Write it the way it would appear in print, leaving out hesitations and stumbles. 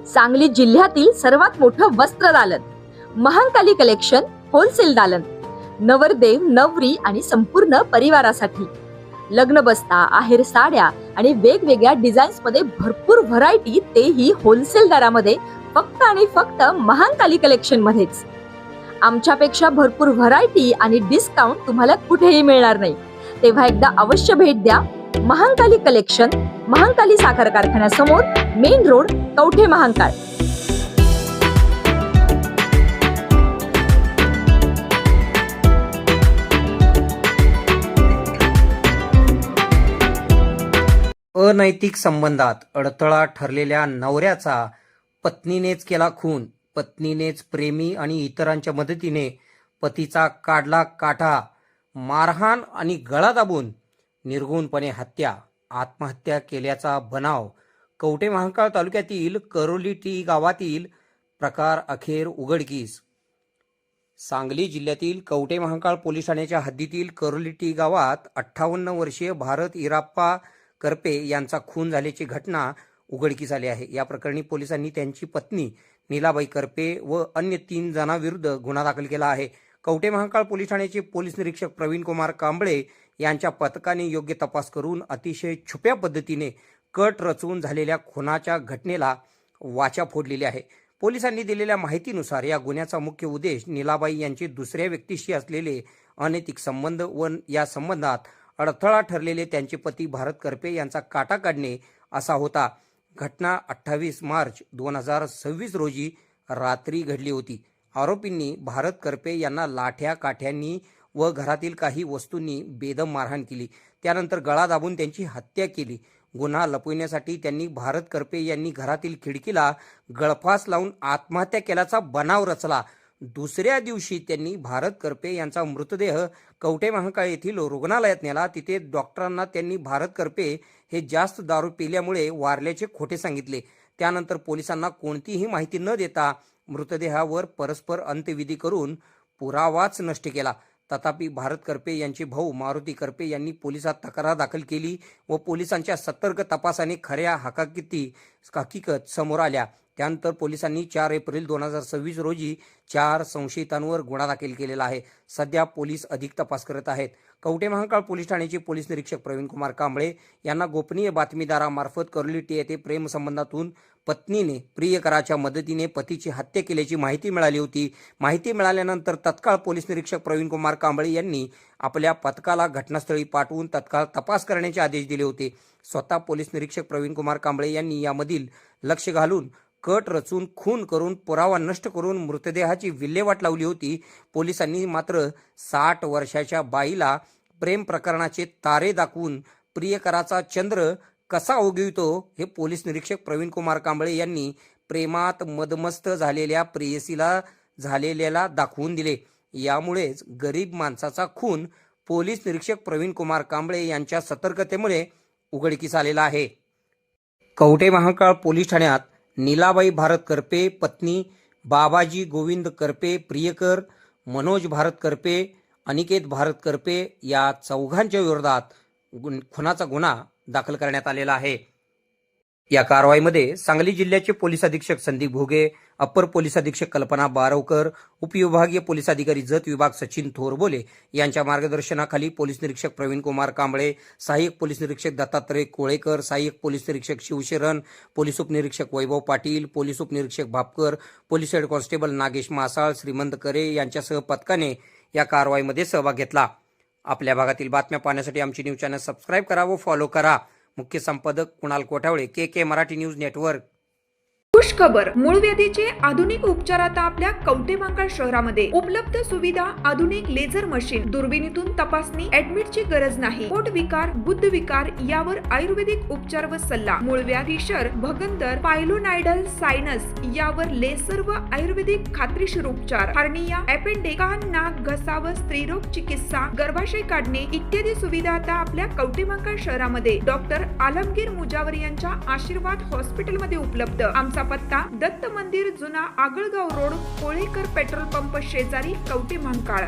सांगली जिल्ह्यातील सर्वात मोठं वस्त्र दालन, महांकाली कलेक्शन होलसेल दालन, नवरदेव नवरी आणि संपूर्ण परिवारासाठी लग्न बस्ता, आहेर साड्या आणि वेगवेगळ्या डिझाईन्स मध्ये भरपूर व्हरायटी, तेही होलसेल दरामध्ये, फक्त आणि फक्त महांकाली कलेक्शन मध्येच. आमच्यापेक्षा भरपूर व्हरायटी आणि डिस्काउंट तुम्हाला कुठेही मिळणार नाही. तेव्हा एकदा अवश्य भेट द्या. महांकाली कलेक्शन, महांकाली साखर कारखान्यासमोर, मेन रोड, कवठे महांकाळ. अनैतिक संबंधात अडथळा ठरलेल्या नवऱ्याचा पत्नीनेच केला खून. पत्नीनेच प्रेमी आणि इतरांच्या मदतीने पतीचा काढला काठा. मारहाण आणि गळा दाबून निर्घुणपणे हत्या. आत्महत्या केल्याचा बनाव. कवठे महांकाळ तालुक्यातील करोली गावातील प्रकार अखेर उघडकीस. सांगली जिल्ह्यातील कवठे महांकाळ पोलीस ठाण्याच्या हद्दीतील करोली गावात 58 वर्षीय भारत इराप्पा करपे यांचा खून झाल्याची घटना उघडकीस आली आहे. या प्रकरणी पोलिसांनी त्यांची पत्नी नीलाबाई करपे व अन्य 3 जणांविरुद्ध गुन्हा दाखल केला आहे. कवठे महांकाळ पोलीस ठाण्याचे पोलीस निरीक्षक प्रवीण कुमार कांबळे यांच्या पथकाने योग्य तपास करून अतिशय छुप्या पद्धतीने कट रचून झालेल्या खुनाच्या घटनेला वाचा फोडलेली आहे. पोलिसांनी दिलेल्या माहितीनुसार या गुन्ह्याचा मुख्य उद्देश नीलाबाई यांचे दुसऱ्या व्यक्तीशी असलेले अनैतिक संबंध व या संबंधात अडथळा ठरलेले त्यांचे पती भारत करपे यांचा काटा काढणे असा होता. घटना 28 मार्च 2026 रोजी रात्री घडली होती. आरोपींनी भारत करपे यांना लाठ्या काठ्यांनी व घरातील काही वस्तूंनी बेदम मारहाण केली. त्यानंतर गळा दाबून त्यांची हत्या केली. गुन्हा लपविण्यासाठी त्यांनी भारत करपे यांनी घरातील खिडकीला गळफास लावून आत्महत्या केल्याचा बनाव रचला. दुसऱ्या दिवशी त्यांनी भारत करपे यांचा मृतदेह कवठे महांकाळ येथील रुग्णालयात नेला. तिथे डॉक्टरांना त्यांनी भारत करपे हे जास्त दारू पिल्यामुळे वारल्याचे खोटे सांगितले. त्यानंतर पोलिसांना कोणतीही माहिती न देता मृतदेहावर परस्पर अंत्यविधी करून पुरावाच नष्ट केला. तथापि भारत करपे यांचे भाऊ मारुती करपे यांनी पोलिसात तक्रार दाखल केली व पोलिसांच्या सतर्क तपासाने खऱ्या हकीकत समोर आल्या. त्यानंतर पोलिसांनी 4 एप्रिल 2026 रोजी 4 संशयितांवर गुन्हा दाखल केलेला आहे. सध्या पोलीस अधिक तपास करत आहेत. कवठे महांकाळ पोलीस ठाण्याचे पोलीस निरीक्षक प्रवीण कुमार कांबळे यांना गोपनीय बातमीदारामार्फत करोली येथे प्रेमसंबंधातून पत्नीने प्रियकराच्या मदतीने पतीची हत्या केल्याची माहिती मिळाली होती. माहिती मिळाल्यानंतर तत्काळ पोलीस निरीक्षक प्रवीण कुमार कांबळे यांनी आपल्या पथकाला घटनास्थळी पाठवून तत्काळ तपास करण्याचे आदेश दिले होते. स्वतः पोलीस निरीक्षक प्रवीण कुमार कांबळे यांनी यामधील लक्ष घालून कट रचून खून करून पुरावा नष्ट करून मृतदेहाची विल्हेवाट लावली होती. पोलिसांनी मात्र 60 वर्षाच्या बाईला प्रेम प्रकरणाचे तारे दाखवून प्रियकराचा चंद्र कसा उगवितो हे पोलीस निरीक्षक प्रवीण कुमार कांबळे यांनी प्रेमात मदमस्त झालेल्या प्रेयसीला झालेल्याला दाखवून दिले. यामुळेच गरीब माणसाचा खून पोलीस निरीक्षक प्रवीण कुमार कांबळे यांच्या सतर्कतेमुळे उघडकीस आलेला आहे. कवठे महांकाळ पोलीस ठाण्यात नीलाबाई भारत करपे, पत्नी बाबाजी गोविंद करपे, प्रियकर मनोज भारत करपे, अनिकेत भारत करपे या 4घांच्या विरोधात खुनाचा गुन्हा दाखल करण्यात आलेला आहे. या कारवाईमध्ये सांगली जिल्ह्याचे पोलीस अधीक्षक संदीप भोगे, अप्पर पोलीस अधीक्षक कल्पना बारवकर, उपविभागीय पोलीस अधिकारी जत विभाग सचिन थोरबोले यांच्या मार्गदर्शनाखाली पोलीस निरीक्षक प्रवीण कुमार कांबळे, सहाय्यक पोलीस निरीक्षक दत्तात्रय कोळेकर, सहाय्यक पोलीस निरीक्षक शिवशरण, पोलीस उपनिरीक्षक वैभव पाटील, पोलीस उपनिरीक्षक Bhapkar, police head constable Nagesh Masal, Shrimant Kare यांच्यासह पथकाने या कारवाईमध्ये सहभाग घेतला. आपल्या भागातील बातम्या पाहण्यासाठी आमची न्यूज चॅनल सबस्क्राईब करा व फॉलो करा. मुख्य संपादक कुणाल कोठावळे, के मराठी न्यूज नेटवर्क. खुशखबर, मूळव्याधीचे आधुनिक उपचार आता आपल्या कवठे महांकाळ शहरामध्ये उपलब्ध. सुविधा, आधुनिक लेझर मशीन, दुर्बिणीतून तपासणी, ऍडमिटची गरज नाही. पोट विकार, बुद्ध विकार यावर आयुर्वेदिक उपचार व सल्ला. मूळव्याधी, शर, भगंदर, पायलोनायडल, सायनस यावर लेसर व आयुर्वेदिक खात्रीशीर उपचार. हार्निया, अपेंडिक्स, कान, नाक, घसा व स्त्रीरोग चिकित्सा, गर्भाशय काढणे इत्यादी सुविधा आता आपल्या कवठे महांकाळ शहरामध्ये डॉक्टर आलमगीर मुजावर यांच्या आशीर्वाद हॉस्पिटल मध्ये उपलब्ध. आमचा पत्ता दत्त मंदिर, जुना Agalgaon road, Kolekar petrol pump शेजारी, कवठे महांकाळ.